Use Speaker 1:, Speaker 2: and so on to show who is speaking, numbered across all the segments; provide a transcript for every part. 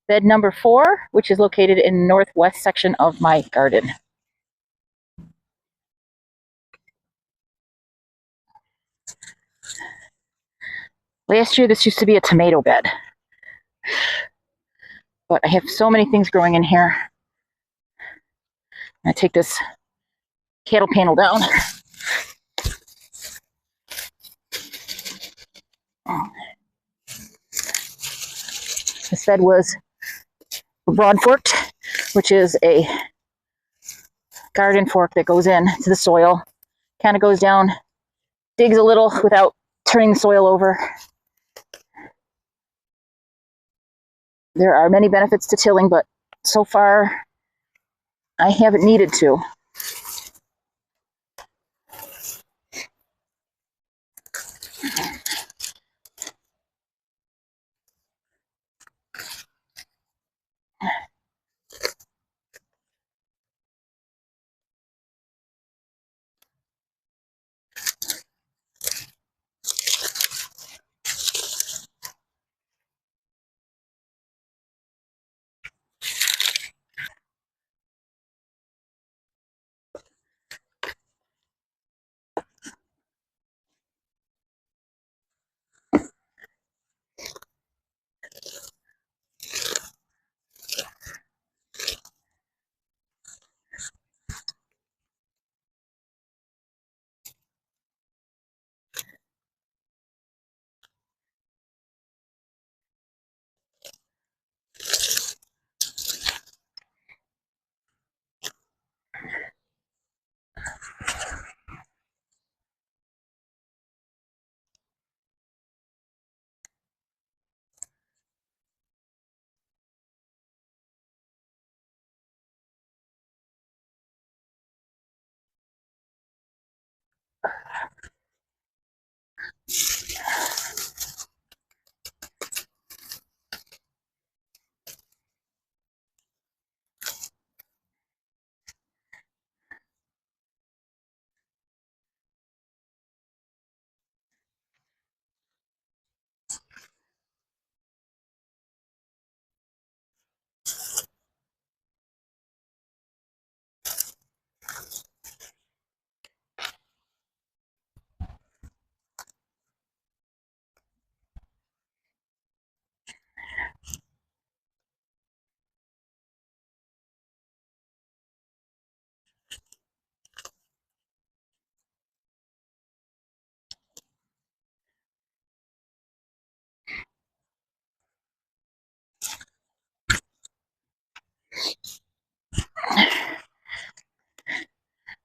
Speaker 1: bed number 4, which is located in the northwest section of my garden. Last year, this used to be a tomato bed, but I have so many things growing in here. I take this cattle panel down. This bed was broad forked, which is a garden fork that goes in to the soil, kind of goes down, digs a little without turning the soil over. There are many benefits to tilling, but so far I haven't needed to.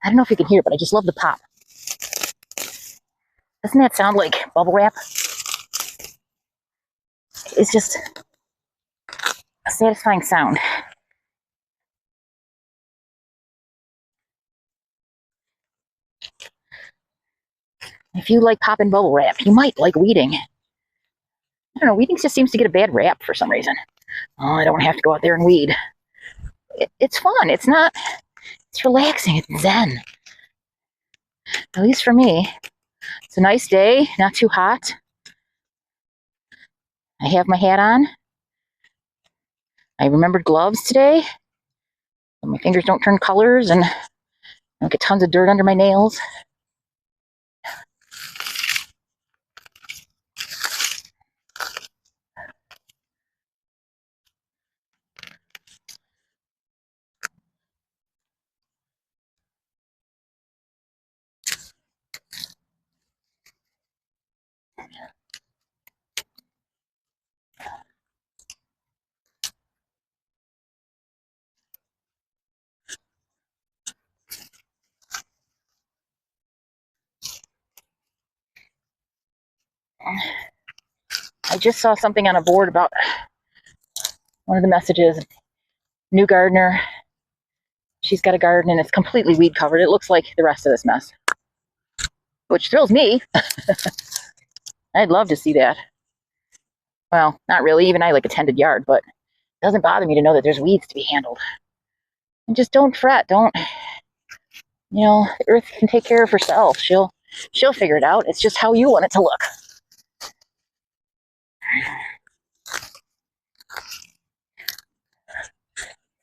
Speaker 1: I don't know if you can hear it, but I just love the pop. Doesn't that sound like bubble wrap? It's just a satisfying sound. If you like popping bubble wrap, you might like weeding. I don't know, weeding just seems to get a bad rap for some reason. Oh, I don't have to go out there and weed. It's fun. It's relaxing. It's zen. At least for me. It's a nice day, not too hot. I have my hat on. I remembered gloves today, so my fingers don't turn colors and I don't get tons of dirt under my nails. I just saw something on a board about one of the messages. New gardener. She's got a garden and it's completely weed covered. It looks like the rest of this mess, which thrills me. I'd love to see that. Well, not really. Even I like a tended yard, but it doesn't bother me to know that there's weeds to be handled. And just don't fret. Don't, the earth can take care of herself. She'll figure it out. It's just how you want it to look.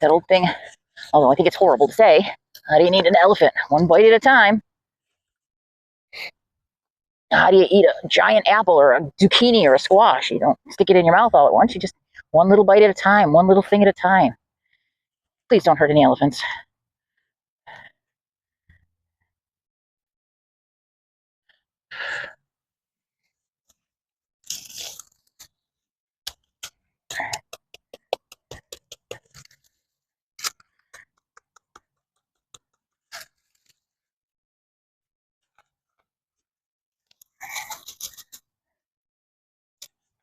Speaker 1: That old thing, although I think it's horrible to say, how do you eat an elephant? One bite at a time. How do you eat a giant apple or a zucchini or a squash? You don't stick it in your mouth all at once. You just one little bite at a time, one little thing at a time. Please don't hurt any elephants.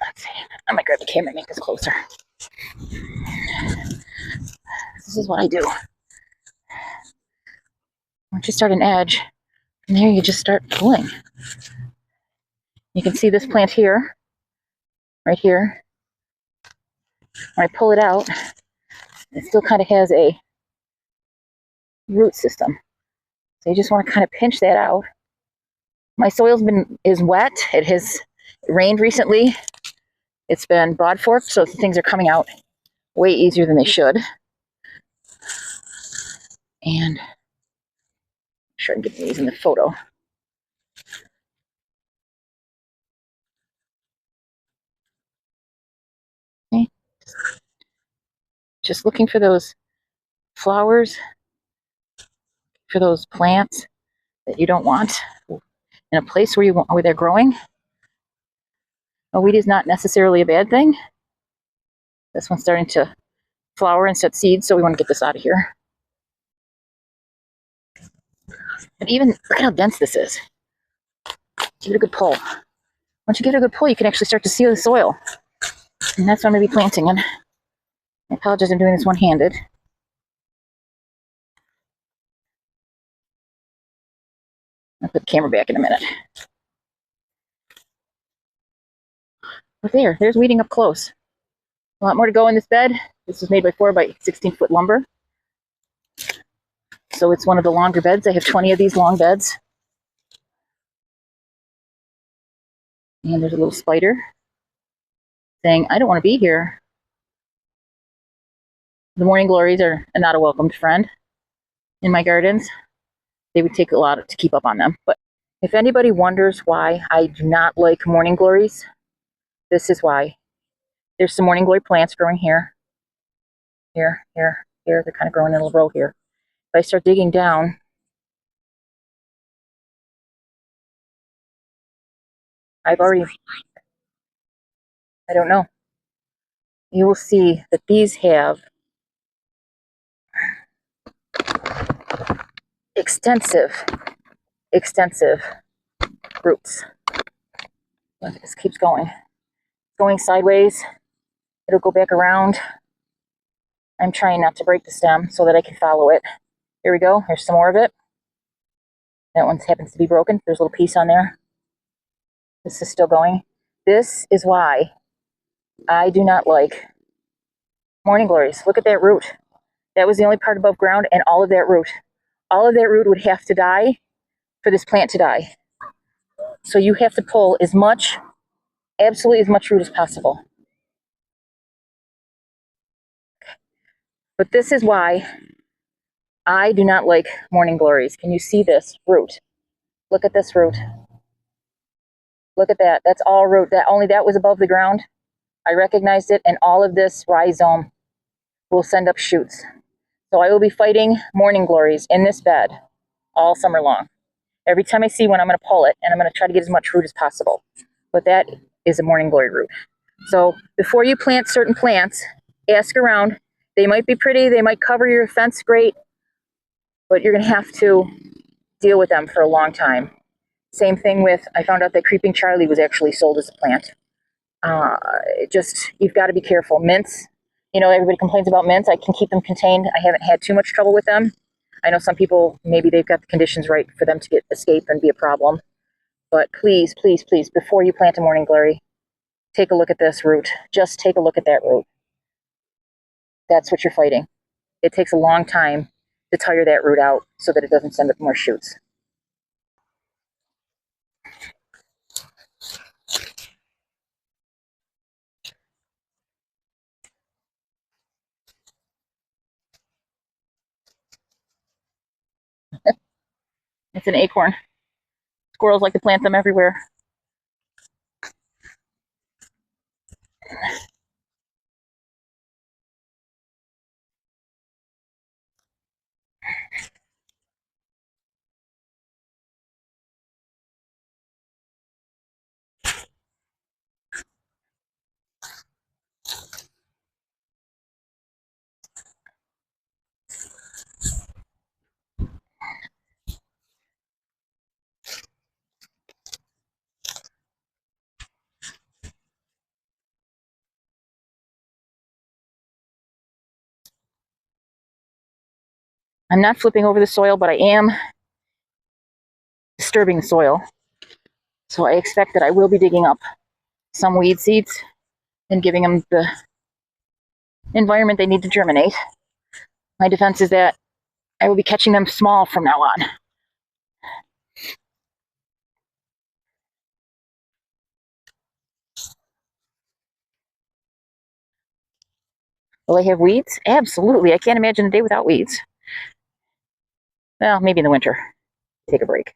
Speaker 1: Let's see. I'm gonna grab the camera and make this closer. This is what I do. Once you start an edge, from there you just start pulling. You can see this plant here, right here. When I pull it out, it still kind of has a root system. So you just want to kind of pinch that out. My soil's is wet. It has rained recently. It's been broad forked, so things are coming out way easier than they should. And I'm sure I can get these in the photo. Okay. Just looking for those flowers, for those plants that you don't want in a place where they're growing. A weed is not necessarily a bad thing. This one's starting to flower and set seeds, so we want to get this out of here. But even look at how dense this is. Give it a good pull. Once you give it a good pull, you can actually start to seal the soil. And that's what I'm going to be planting in. I apologize, I'm doing this one-handed. I'll put the camera back in a minute. But there's weeding up close. A lot more to go in this bed. This was made by 4 by 16 foot lumber. So it's one of the longer beds. I have 20 of these long beds. And there's a little spider saying, I don't want to be here. The morning glories are not a welcomed friend in my gardens. They would take a lot to keep up on them. But if anybody wonders why I do not like morning glories, this is why. There's some morning glory plants growing here. Here. They're kind of growing in a little row here. If I start digging down, I don't know. You will see that these have extensive roots. Look, this keeps going. Going sideways. It'll go back around. I'm trying not to break the stem so that I can follow it. Here we go. Here's some more of it. That one happens to be broken. There's a little piece on there. This is still going. This is why I do not like morning glories. Look at that root. That was the only part above ground, and all of that root. All of that root would have to die for this plant to die. So you have to pull absolutely as much root as possible. But this is why I do not like morning glories. Can you see this root? Look at this root. Look at that. That's all root. That was above the ground. I recognized it, and all of this rhizome will send up shoots. So I will be fighting morning glories in this bed all summer long. Every time I see one, I'm going to pull it, and I'm going to try to get as much root as possible. But that is a morning glory root. So before you plant certain plants, ask around. They might be pretty. They might cover your fence great, but you're going to have to deal with them for a long time. Same thing with, I found out that Creeping Charlie was actually sold as a plant. You've got to be careful. Mints, everybody complains about mints. I can keep them contained. I haven't had too much trouble with them. I know some people, maybe they've got the conditions right for them to escape and be a problem. But please, please, please, before you plant a morning glory, take a look at this root. Just take a look at that root. That's what you're fighting. It takes a long time to tire that root out so that it doesn't send up more shoots. It's an acorn. Squirrels like to plant them everywhere. I'm not flipping over the soil, but I am disturbing the soil. So I expect that I will be digging up some weed seeds and giving them the environment they need to germinate. My defense is that I will be catching them small from now on. Will I have weeds? Absolutely. I can't imagine a day without weeds. Well, maybe in the winter. Take a break.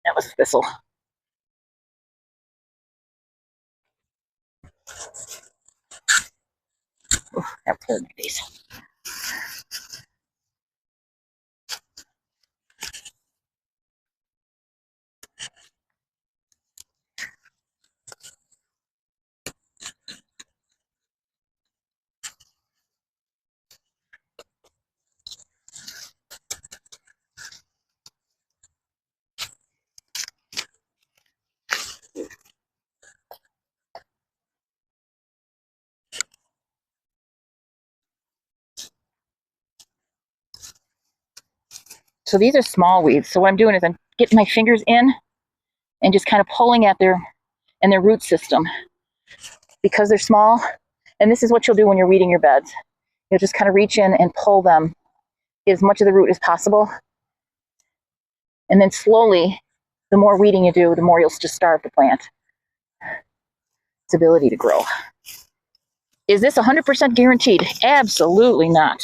Speaker 1: That was thistle. Oof, that hurt my face. So these are small weeds. So what I'm doing is I'm getting my fingers in and just kind of pulling at their root system because they're small. And this is what you'll do when you're weeding your beds. You'll just kind of reach in and pull them, get as much of the root as possible. And then slowly, the more weeding you do, the more you'll just starve the plant. Its ability to grow. Is this 100% guaranteed? Absolutely not.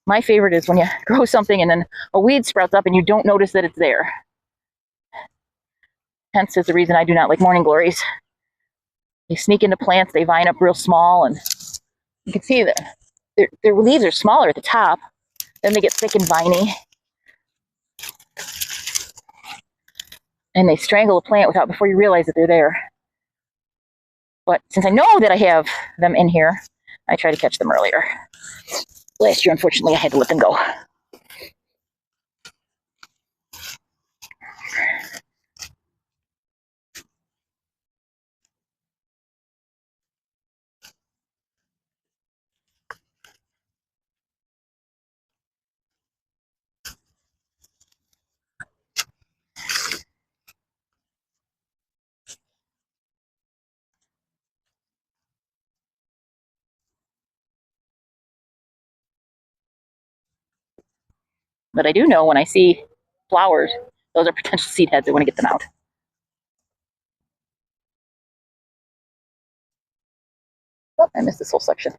Speaker 1: My favorite is when you grow something and then a weed sprouts up and you don't notice that it's there. Hence is the reason I do not like morning glories. They sneak into plants, they vine up real small, and you can see that their leaves are smaller at the top. Then they get thick and viney. And they strangle a plant before you realize that they're there. But since I know that I have them in here, I try to catch them earlier. Last year, unfortunately, I had to let them go. But I do know when I see flowers, those are potential seed heads. I want to get them out. Oh, I missed this whole section.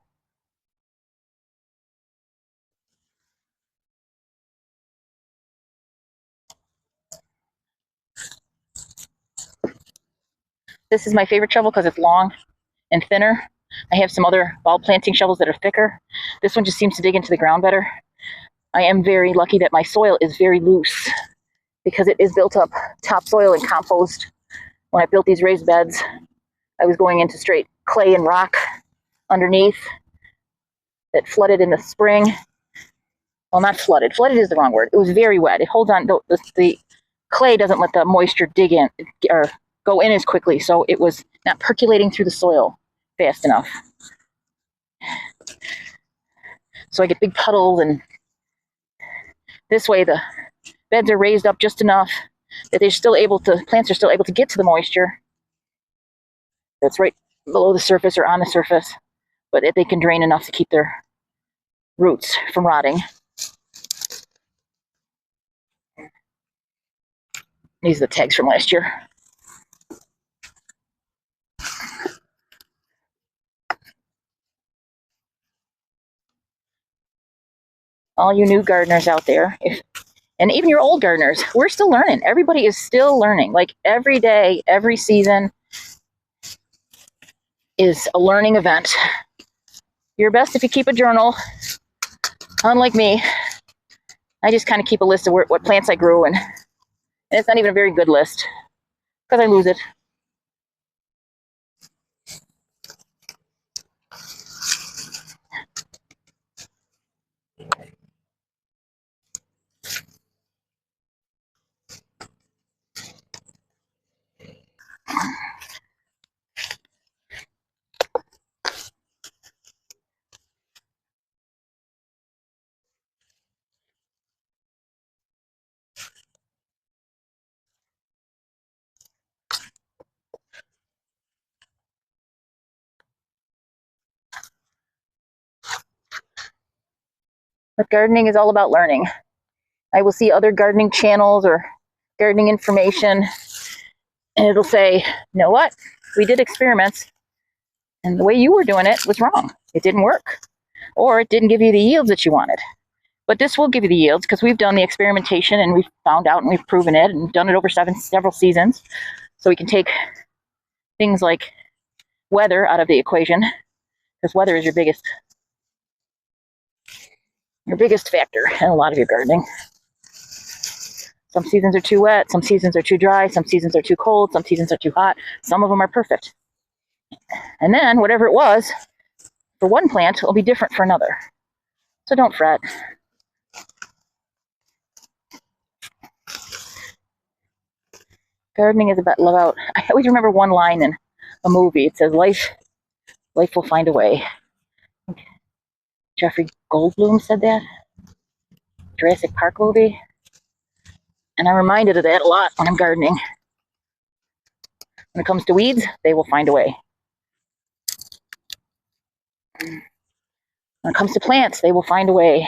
Speaker 1: This is my favorite shovel because it's long and thinner. I have some other bulb planting shovels that are thicker. This one just seems to dig into the ground better. I am very lucky that my soil is very loose because it is built up topsoil and compost. When I built these raised beds, I was going into straight clay and rock underneath that flooded in the spring. Well, not flooded. Flooded is the wrong word. It was very wet. It holds on. The clay doesn't let the moisture dig in or go in as quickly, so it was not percolating through the soil fast enough. So I get big puddles, and this way the beds are raised up just enough that plants are still able to get to the moisture that's right below the surface or on the surface, but they can drain enough to keep their roots from rotting. These are the tags from last year. All you new gardeners out there, and even your old gardeners, we're still learning. Everybody is still learning. Like every day, every season is a learning event. You're best if you keep a journal. Unlike me, I just kind of keep a list of what plants I grew, and it's not even a very good list because I lose it. But gardening is all about learning. I will see other gardening channels or gardening information, and it'll say, you know what? We did experiments, and the way you were doing it was wrong. It didn't work, or it didn't give you the yields that you wanted. But this will give you the yields because we've done the experimentation and we've found out and we've proven it and done it over several seasons. So we can take things like weather out of the equation, because weather is your biggest factor in a lot of your gardening. Some seasons are too wet, some seasons are too dry, some seasons are too cold, some seasons are too hot. Some of them are perfect. And then whatever it was for one plant will be different for another. So don't fret. Gardening is about I always remember one line in a movie. It says, life will find a way. Jeffrey Goldblum said that. Jurassic Park movie. And I'm reminded of that a lot when I'm gardening. When it comes to weeds, they will find a way. When it comes to plants, they will find a way.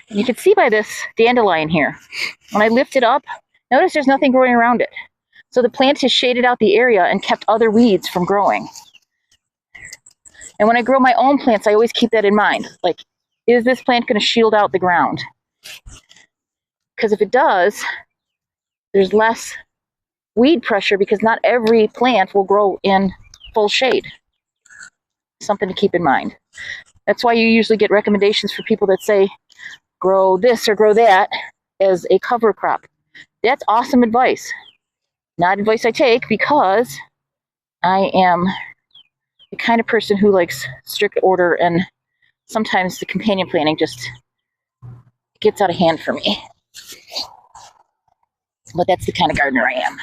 Speaker 1: And you can see by this dandelion here, when I lift it up, notice there's nothing growing around it. So the plant has shaded out the area and kept other weeds from growing. And when I grow my own plants, I always keep that in mind. Like, is this plant going to shield out the ground? Because if it does, there's less weed pressure because not every plant will grow in full shade. Something to keep in mind. That's why you usually get recommendations for people that say grow this or grow that as a cover crop. That's awesome advice. Not advice I take because I am the kind of person who likes strict order, and sometimes the companion planting just gets out of hand for me. But that's the kind of gardener I am.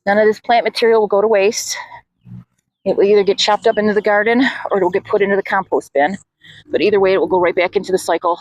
Speaker 1: None of this plant material will go to waste. It will either get chopped up into the garden or it will get put into the compost bin. But either way, it will go right back into the cycle.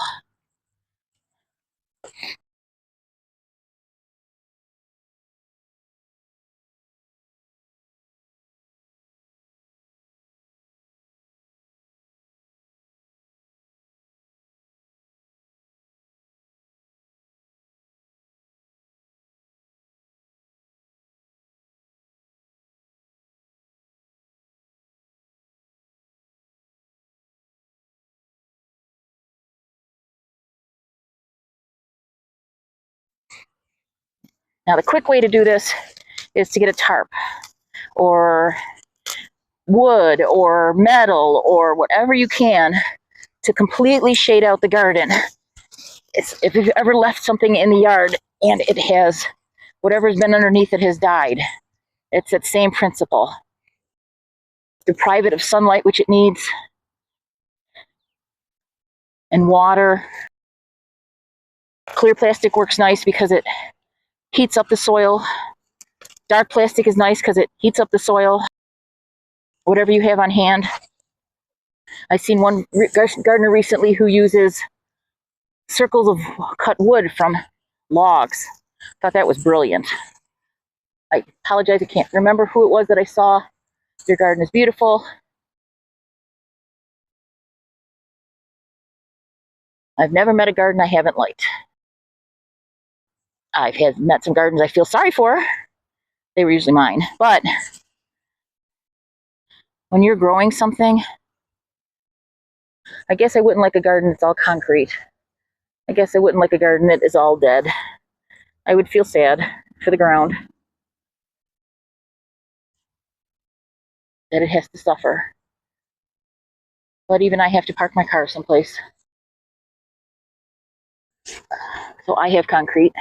Speaker 1: Now, the quick way to do this is to get a tarp or wood or metal or whatever you can to completely shade out the garden. If you've ever left something in the yard and it has, whatever's been underneath it has died, it's that same principle. Deprive it of sunlight, which it needs, and water. Clear plastic works nice because it heats up the soil. Dark plastic is nice because it heats up the soil. Whatever you have on hand. I've seen one gardener recently who uses circles of cut wood from logs. Thought that was brilliant. I apologize, I can't remember who it was that I saw. Your garden is beautiful. I've never met a garden I haven't liked. I've met some gardens I feel sorry for. They were usually mine. But when you're growing something, I guess I wouldn't like a garden that's all concrete. I guess I wouldn't like a garden that is all dead. I would feel sad for the ground that it has to suffer. But even I have to park my car someplace. So I have concrete.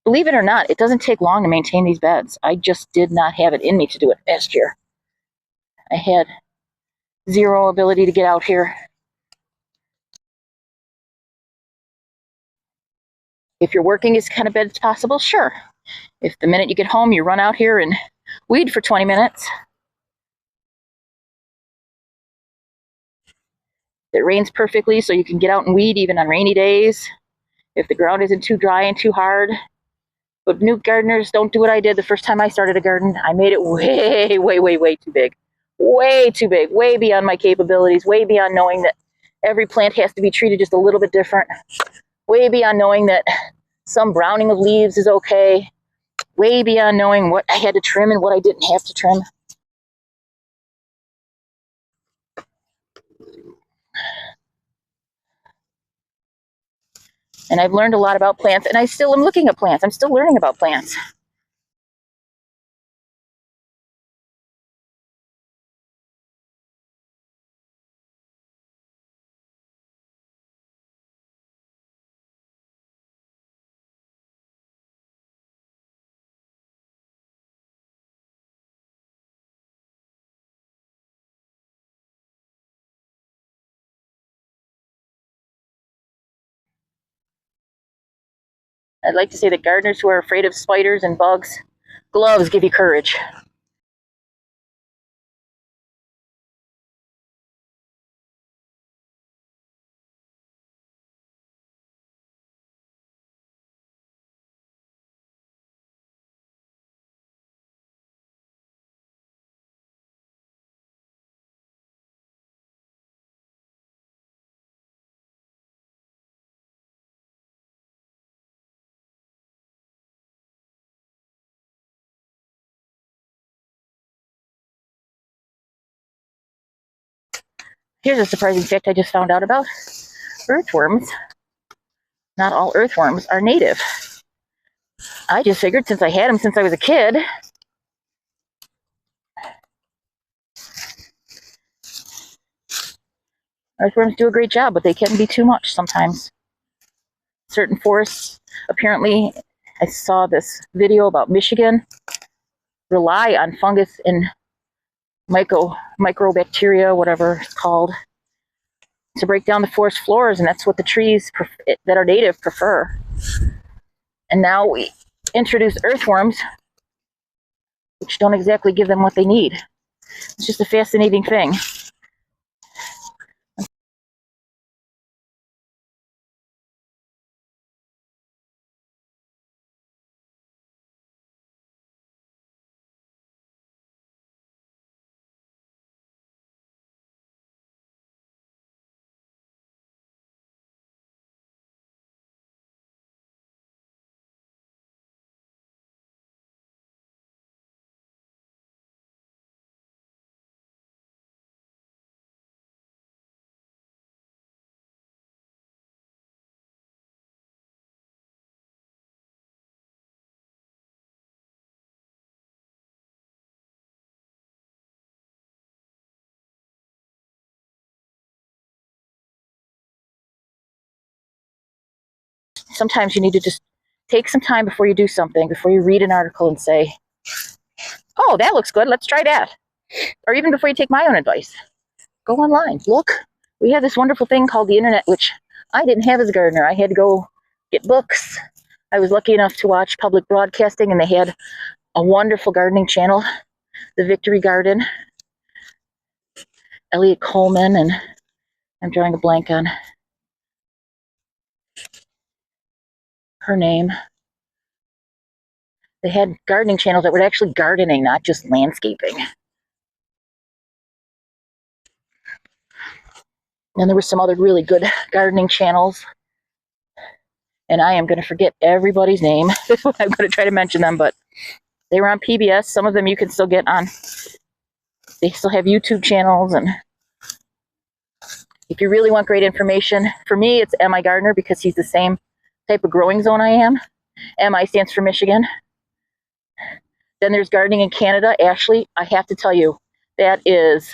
Speaker 1: Believe it or not, it doesn't take long to maintain these beds. I just did not have it in me to do it last year. I had zero ability to get out here. If you're working as kind of bed as possible, sure. If the minute you get home, you run out here and weed for 20 minutes. It rains perfectly, so you can get out and weed even on rainy days. If the ground isn't too dry and too hard. But new gardeners don't do what I did the first time I started a garden. I made it way, way, way, way too big. Way too big, way beyond my capabilities, way beyond knowing that every plant has to be treated just a little bit different. Way beyond knowing that some browning of leaves is okay. Way beyond knowing what I had to trim and what I didn't have to trim. And I've learned a lot about plants, and I still am looking at plants. I'm still learning about plants. I'd like to say that gardeners who are afraid of spiders and bugs, gloves give you courage. Here's a surprising fact I just found out about. Earthworms, not all earthworms are native. I just figured since I had them since I was a kid, earthworms do a great job, but they can be too much sometimes. Certain forests, apparently, I saw this video about Michigan, rely on fungus and microbacteria, whatever it's called, to break down the forest floors, and that's what the trees that are native prefer. And now we introduce earthworms, which don't exactly give them what they need. It's just a fascinating thing. Sometimes you need to just take some time before you do something, before you read an article and say, oh, that looks good, let's try that. Or even before you take my own advice, go online, look. We have this wonderful thing called the internet, which I didn't have as a gardener. I had to go get books. I was lucky enough to watch public broadcasting, and they had a wonderful gardening channel, the Victory Garden, Elliot Coleman, and I'm drawing a blank on her name. They had gardening channels that were actually gardening, not just landscaping. And there were some other really good gardening channels. And I am going to forget everybody's name. I'm going to try to mention them, but they were on PBS. Some of them you can still get on. They still have YouTube channels. And if you really want great information, for me, it's MI Gardener because he's the same type of growing zone I am. MI stands for Michigan. Then there's Gardening in Canada. Ashley, I have to tell you, that is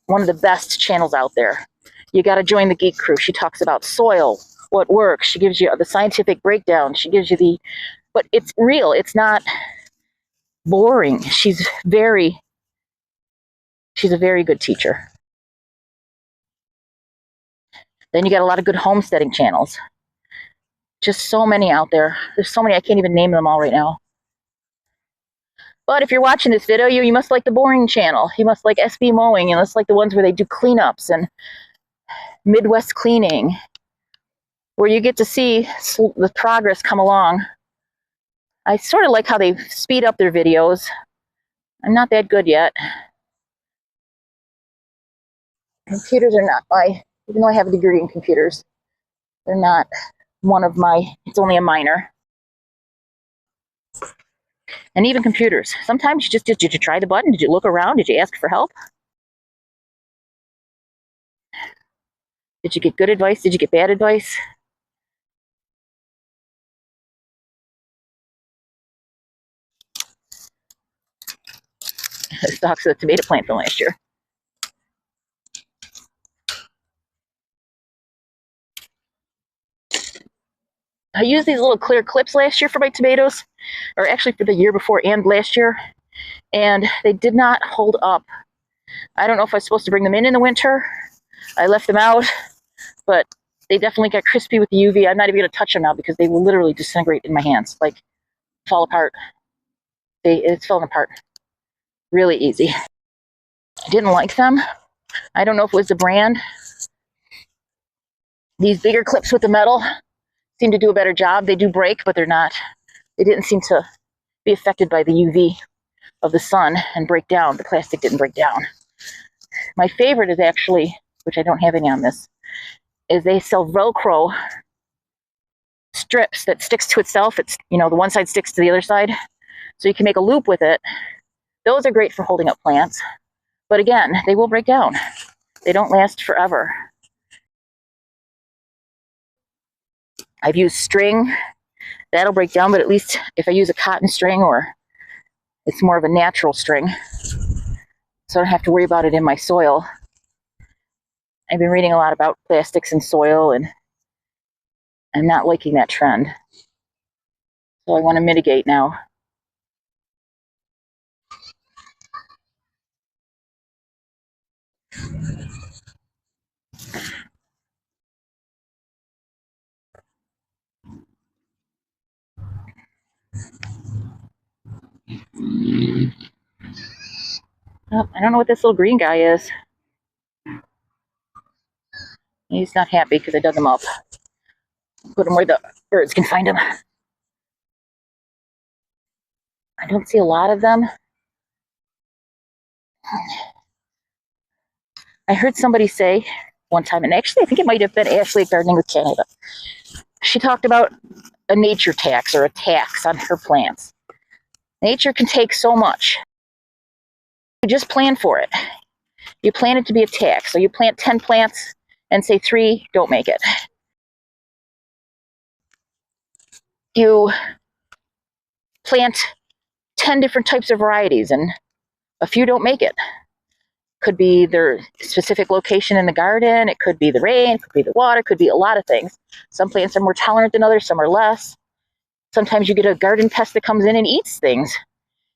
Speaker 1: one of the best channels out there. You got to join the Geek Crew. She talks about soil, what works. She gives you the scientific breakdown. She gives you but it's real. It's not boring. She's a very good teacher. Then you got a lot of good homesteading channels. Just so many out there. There's so many, I can't even name them all right now. But if you're watching this video, you must like the boring channel. You must like SB Mowing. You must like the ones where they do cleanups and Midwest cleaning, where you get to see the progress come along. I sort of like how they speed up their videos. I'm not that good yet. Computers are not even though I have a degree in computers, they're not one of my, it's only a minor. And even computers, sometimes did you try the button? Did you look around? Did you ask for help? Did you get good advice? Did you get bad advice? stalks of the tomato plant from last year. I used these little clear clips last year for my tomatoes, or actually for the year before and last year, and they did not hold up. I don't know if I was supposed to bring them in the winter. I left them out, but they definitely got crispy with the UV. I'm not even going to touch them now because they will literally disintegrate in my hands, like fall apart. It's falling apart really easy. I didn't like them. I don't know if it was the brand. These bigger clips with the metal seem to do a better job. They do break, but they didn't seem to be affected by the UV of the sun and break down. The plastic didn't break down. My favorite is actually, which I don't have any on this, is they sell Velcro strips that sticks to itself. It's, the one side sticks to the other side. So you can make a loop with it. Those are great for holding up plants. But again, they will break down. They don't last forever. I've used string. That'll break down, but at least if I use a cotton string, or it's more of a natural string, so I don't have to worry about it in my soil. I've been reading a lot about plastics in soil, and I'm not liking that trend. So I want to mitigate now. Oh, I don't know what this little green guy is. He's not happy because I dug him up. Put him where the birds can find him. I don't see a lot of them. I heard somebody say one time, and actually I think it might have been Ashley at Gardening with Canada. She talked about a nature tax or a tax on her plants. Nature can take so much. You just plan for it. You plan it to be a tax. So you plant 10 plants and say 3 don't make it. You plant 10 different types of varieties and a few don't make it. Could be their specific location in the garden. It could be the rain. It could be the water. It could be a lot of things. Some plants are more tolerant than others. Some are less. Sometimes you get a garden pest that comes in and eats things.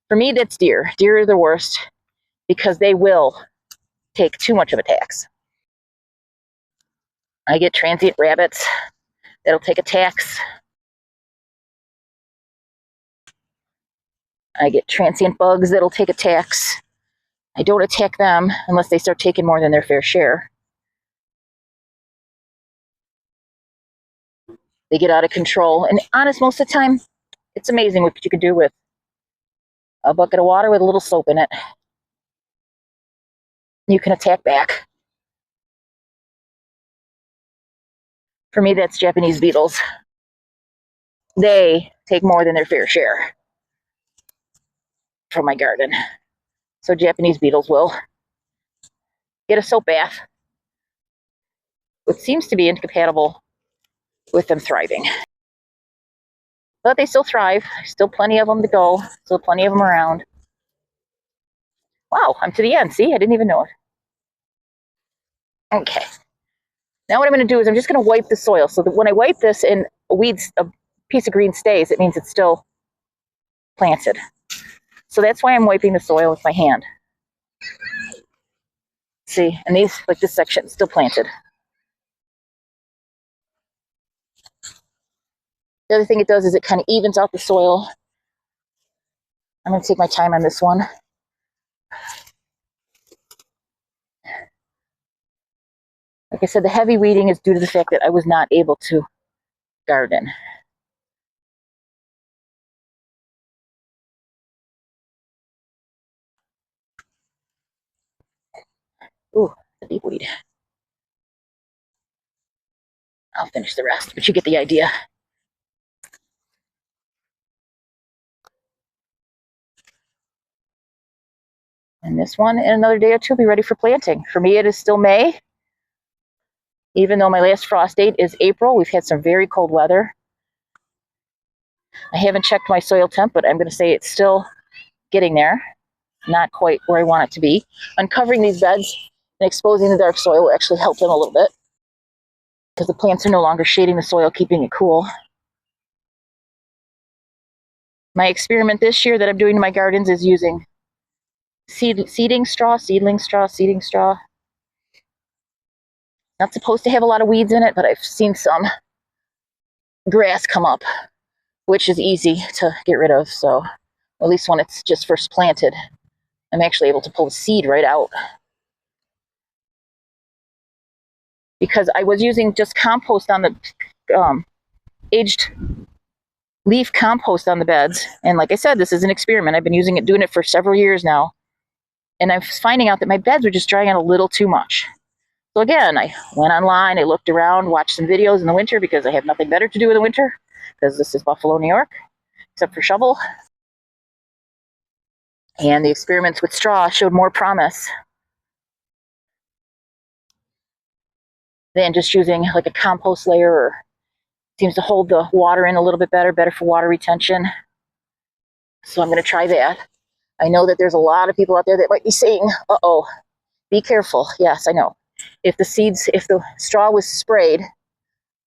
Speaker 1: For me, that's deer. Deer are the worst because they will take too much of a tax. I get transient rabbits that'll take a tax. I get transient bugs that'll take a tax. I don't attack them unless they start taking more than their fair share. They get out of control. And honest, most of the time, it's amazing what you can do with a bucket of water with a little soap in it. You can attack back. For me, that's Japanese beetles. They take more than their fair share from my garden. So Japanese beetles will get a soap bath, which seems to be incompatible with them thriving. But they still thrive. Still plenty of them to go. Still plenty of them around. Wow, I'm to the end. See, I didn't even know it. Okay. Now what I'm going to do is I'm just going to wipe the soil. So that when I wipe this and a piece of green stays, it means it's still planted. So that's why I'm wiping the soil with my hand. See, and these, like this section, still planted. The other thing it does is it kind of evens out the soil. I'm going to take my time on this one. Like I said, the heavy weeding is due to the fact that I was not able to garden. Ooh, a deep weed. I'll finish the rest, but you get the idea. And this one, in another day or two, will be ready for planting. For me, it is still May. Even though my last frost date is April, we've had some very cold weather. I haven't checked my soil temp, but I'm going to say it's still getting there. not quite where I want it to be. Uncovering these beds and exposing the dark soil will actually help them a little bit because the plants are no longer shading the soil, keeping it cool. My experiment this year that I'm doing in my gardens is using seedling straw. Not supposed to have a lot of weeds in it, but I've seen some grass come up, which is easy to get rid of. So at least when it's just first planted, I'm actually able to pull the seed right out. Because I was using just compost on the aged leaf compost on the beds. And like I said, this is an experiment. I've been doing it for several years now. And I'm finding out that my beds were just drying out a little too much. So again, I went online, I looked around, watched some videos in the winter because I have nothing better to do in the winter because this is Buffalo, New York, except for shovel. And the experiments with straw showed more promise than just using like a compost layer, or seems to hold the water in a little bit better for water retention. So I'm going to try that. I know that there's a lot of people out there that might be saying, uh-oh, be careful. Yes, I know. If the straw was sprayed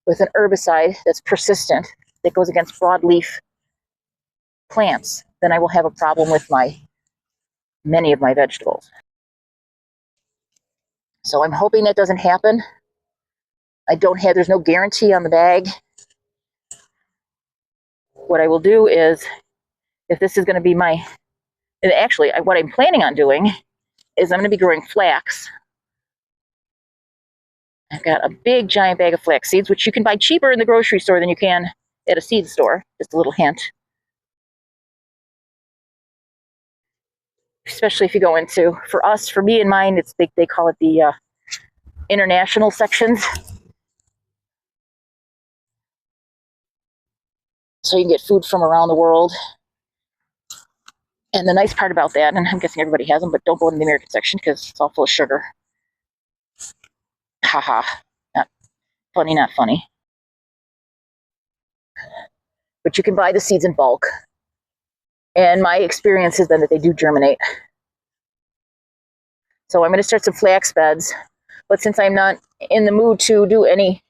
Speaker 1: with an herbicide that's persistent, that goes against broadleaf plants, then I will have a problem with many of my vegetables. So I'm hoping that doesn't happen. There's no guarantee on the bag. What I will do is, if this is going to be what I'm planning on doing is I'm going to be growing flax. I've got a big giant bag of flax seeds, which you can buy cheaper in the grocery store than you can at a seed store. Just a little hint. Especially if you go into, for me and mine, they call it the international sections. So you can get food from around the world. And the nice part about that, and I'm guessing everybody has them, but don't go in the American section because it's all full of sugar. Haha. Not funny, not funny. But you can buy the seeds in bulk. And my experience has been that they do germinate. So I'm going to start some flax beds. But since I'm not in the mood to do any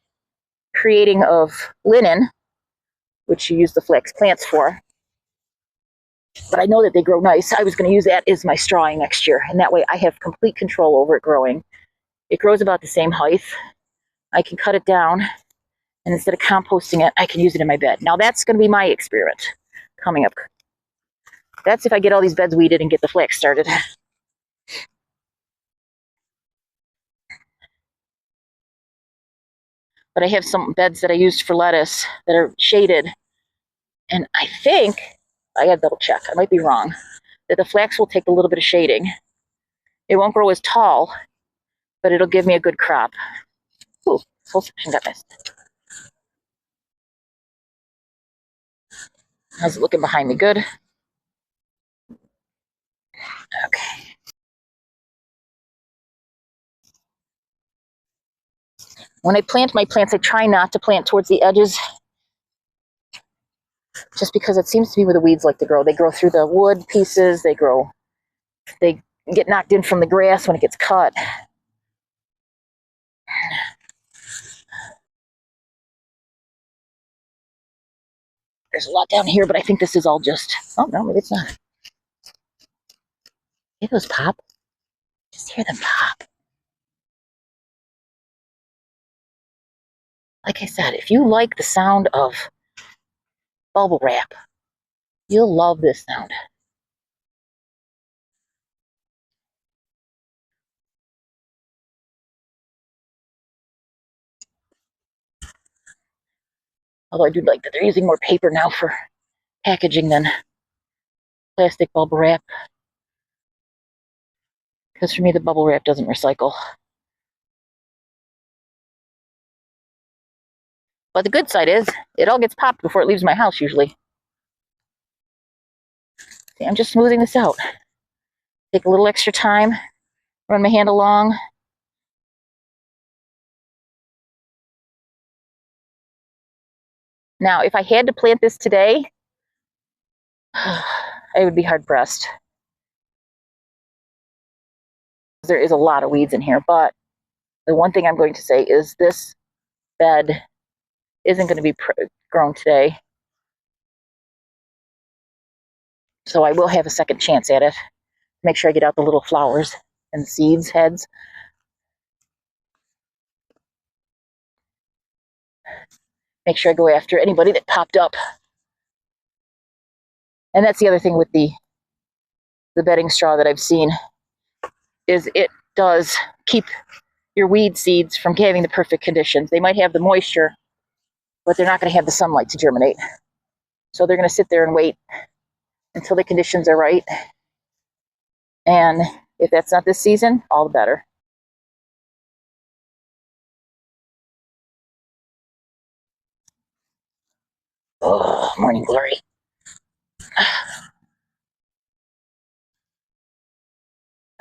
Speaker 1: creating of linen, which you use the flax plants for, but I know that they grow nice, I was going to use that as my strawing next year. And that way I have complete control over it growing. It grows about the same height. I can cut it down, and instead of composting it, I can use it in my bed. Now that's going to be my experiment coming up. That's if I get all these beds weeded and get the flax started. But I have some beds that I used for lettuce that are shaded. And I think, I gotta double check, I might be wrong, that the flax will take a little bit of shading. It won't grow as tall, but it'll give me a good crop. Ooh, this whole section got missed. How's it looking behind me? Good? Okay. When I plant my plants, I try not to plant towards the edges, just because it seems to be where the weeds like to grow. They grow through the wood pieces, they get knocked in from the grass when it gets cut. There's a lot down here, but I think this is all just, oh no, maybe it's not. Hear those pop? Just hear them pop. Like I said, if you like the sound of bubble wrap, you'll love this sound. Although I do like that they're using more paper now for packaging than plastic bubble wrap. Because for me, the bubble wrap doesn't recycle. But the good side is, it all gets popped before it leaves my house usually. See, I'm just smoothing this out. Take a little extra time, run my hand along. Now, if I had to plant this today, I would be hard pressed. there is a lot of weeds in here, but the one thing I'm going to say is this bed isn't going to be grown today. So I will have a second chance at it. Make sure I get out the little flowers and seeds, heads. Make sure I go after anybody that popped up. And that's the other thing with the bedding straw that I've seen, is it does keep your weed seeds from having the perfect conditions. They might have the moisture, but they're not going to have the sunlight to germinate. So they're going to sit there and wait until the conditions are right. And if that's not this season, all the better. Oh, morning glory.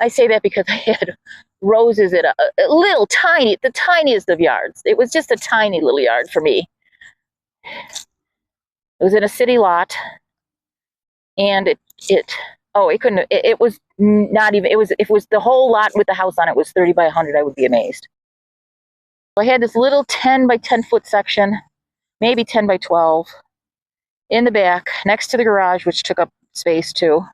Speaker 1: I say that because I had roses at a little tiny, the tiniest of yards. It was just a tiny little yard for me. It was in a city lot, and it couldn't, it was not even, if it was the whole lot with the house on it was 30 by 100, I would be amazed. So I had this little 10 by 10 foot section, maybe 10 by 12, in the back next to the garage, which took up space too.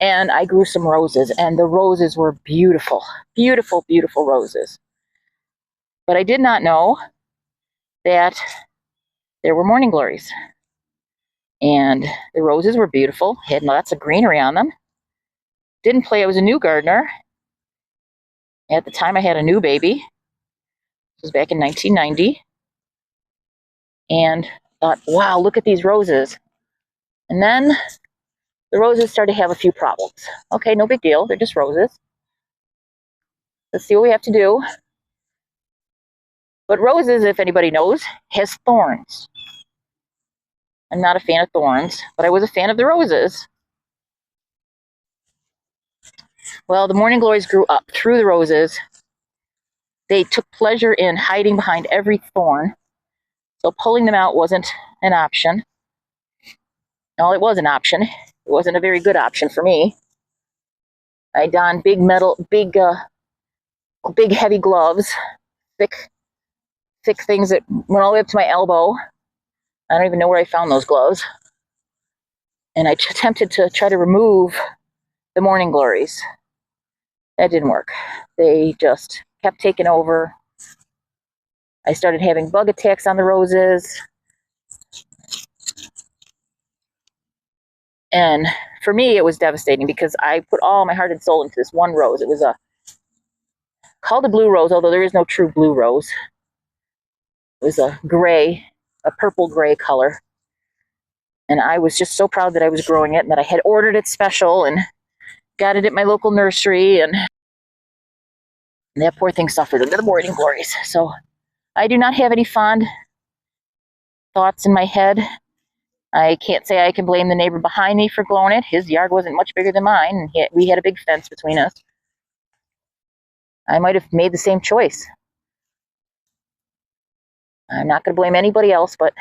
Speaker 1: And I grew some roses, and the roses were beautiful, beautiful, beautiful roses. But I did not know that there were morning glories. And the roses were beautiful, had lots of greenery on them. Didn't play I was a new gardener. At the time I had a new baby. This was back in 1990. And thought, wow, look at these roses. And then the roses started to have a few problems. Okay, no big deal, they're just roses. Let's see what we have to do. But roses, if anybody knows, has thorns. I'm not a fan of thorns, but I was a fan of the roses. Well, the morning glories grew up through the roses. They took pleasure in hiding behind every thorn, so pulling them out wasn't an option. No, it was an option. It wasn't a very good option for me. I donned big heavy gloves, thick things that went all the way up to my elbow. I don't even know where I found those gloves. And I attempted to try to remove the morning glories. That didn't work. They just kept taking over. I started having bug attacks on the roses. And for me, it was devastating because I put all my heart and soul into this one rose. It was called a blue rose, although there is no true blue rose. It was a purple gray color. And I was just so proud that I was growing it and that I had ordered it special and got it at my local nursery. And that poor thing suffered under the morning glories. So I do not have any fond thoughts in my head. I can't say I can blame the neighbor behind me for blowing it. His yard wasn't much bigger than mine, and we had a big fence between us. I might have made the same choice. I'm not going to blame anybody else, but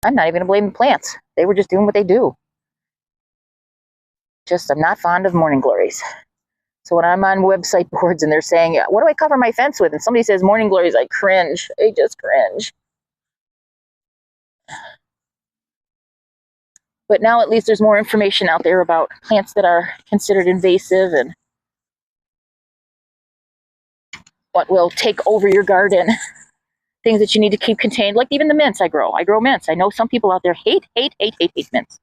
Speaker 1: I'm not even going to blame the plants. They were just doing what they do. Just, I'm not fond of morning glories. So when I'm on website boards and they're saying, what do I cover my fence with? And somebody says morning glories, I cringe. I just cringe. But now at least there's more information out there about plants that are considered invasive and what will take over your garden. Things that you need to keep contained, like even the mints I grow. I grow mints. I know some people out there hate mints.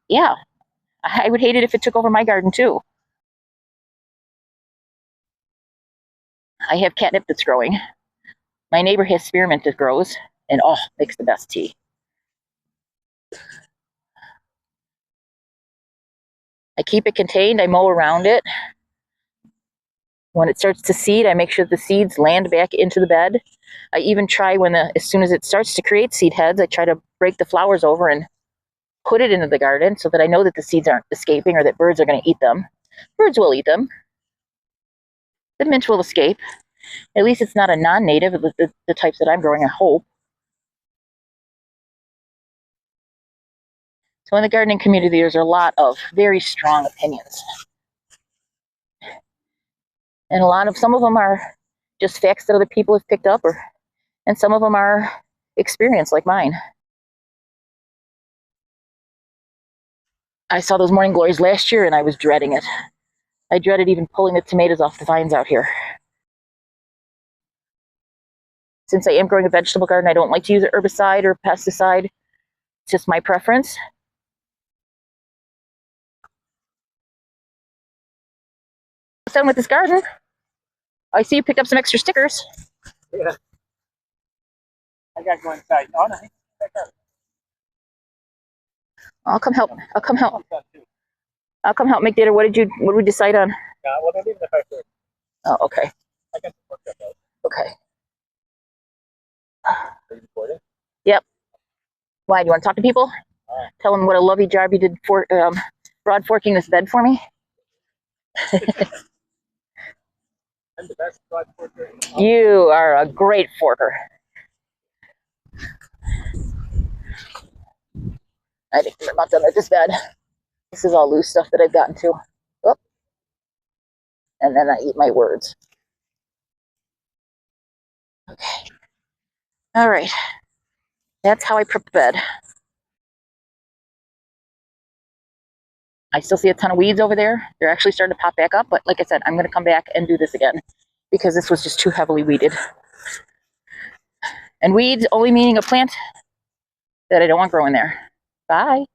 Speaker 1: Yeah, I would hate it if it took over my garden too. I have catnip that's growing. My neighbor has spearmint that grows, and makes the best tea. I keep it contained. I mow around it. When it starts to seed, I make sure the seeds land back into the bed. I even try as soon as it starts to create seed heads, I try to break the flowers over and put it into the garden so that I know that the seeds aren't escaping or that birds are going to eat them. Birds will eat them. The mint will escape. At least it's not a non-native, the types that I'm growing, I hope. So in the gardening community, there's a lot of very strong opinions. And some of them are just facts that other people have picked up, and some of them are experience like mine. I saw those morning glories last year and I was dreading it. I dreaded even pulling the tomatoes off the vines out here. Since I am growing a vegetable garden, I don't like to use an herbicide or pesticide. It's just my preference. Done with this garden. I see you picked up some extra stickers.
Speaker 2: Yeah. I gotta go inside. Oh, no.
Speaker 1: I'll come help. I'll come help. I'll come help make dinner. What did we decide on?
Speaker 2: Well, they're leaving the factory.
Speaker 1: Oh, okay.
Speaker 2: I got some work done.
Speaker 1: Okay.
Speaker 2: Are you recording?
Speaker 1: Yep. Why, do you want to talk to people? Tell them what a lovely job you did for broad forking this bed for me.
Speaker 2: I'm the best broad forker.
Speaker 1: You are a great forker. I think we're about done with this bed. This is all loose stuff that I've gotten to. Oh. And then I eat my words. Okay. All right. That's how I prep the bed. I still see a ton of weeds over there. They're actually starting to pop back up, but like I said, I'm going to come back and do this again because this was just too heavily weeded. And weeds only meaning a plant that I don't want growing there. Bye.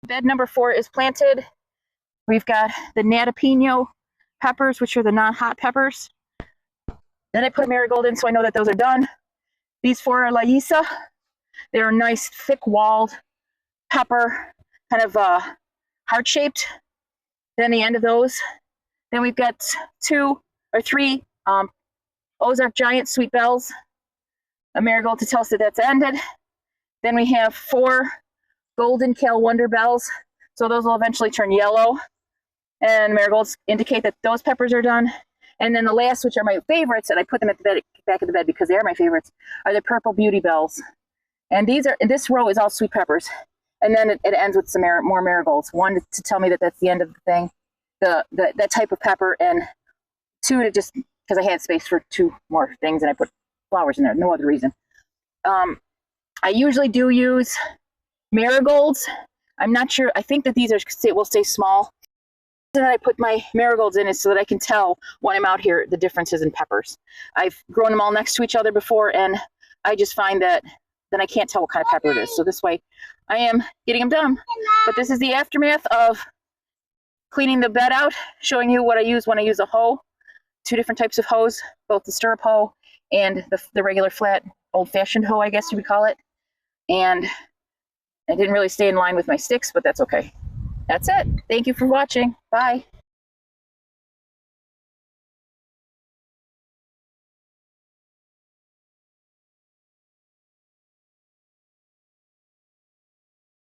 Speaker 1: Bed number 4 is planted. We've got the natapino peppers, which are the non-hot peppers. Then I put a marigold in so I know that those are done. These 4 are laisa. They're a nice thick-walled pepper, kind of heart-shaped. Then the end of those. Then we've got 2 or 3 Ozark giant sweet bells, a marigold to tell us that that's ended. Then we have 4 golden kale wonder bells. So those will eventually turn yellow. And marigolds indicate that those peppers are done. And then the last, which are my favorites, and I put them at the bed, back of the bed because they are my favorites, are the purple beauty bells. And this row is all sweet peppers. And then it ends with some more marigolds. 1 to tell me that that's the end of the thing, that type of pepper, and 2 to just because I had space for 2 more things and I put flowers in there. No other reason. I usually do use marigolds. I'm not sure. I think that these will stay small. The reason that I put my marigolds in is so that I can tell when I'm out here the differences in peppers. I've grown them all next to each other before, and I just find that then I can't tell what kind of pepper it is. So this way I am getting them done. But this is the aftermath of cleaning the bed out, showing you what I use when I use a hoe. 2 different types of hoes, both the stirrup hoe and the regular flat old-fashioned hoe, I guess you would call it. And I didn't really stay in line with my sticks, but that's okay. That's it. Thank you for watching. Bye.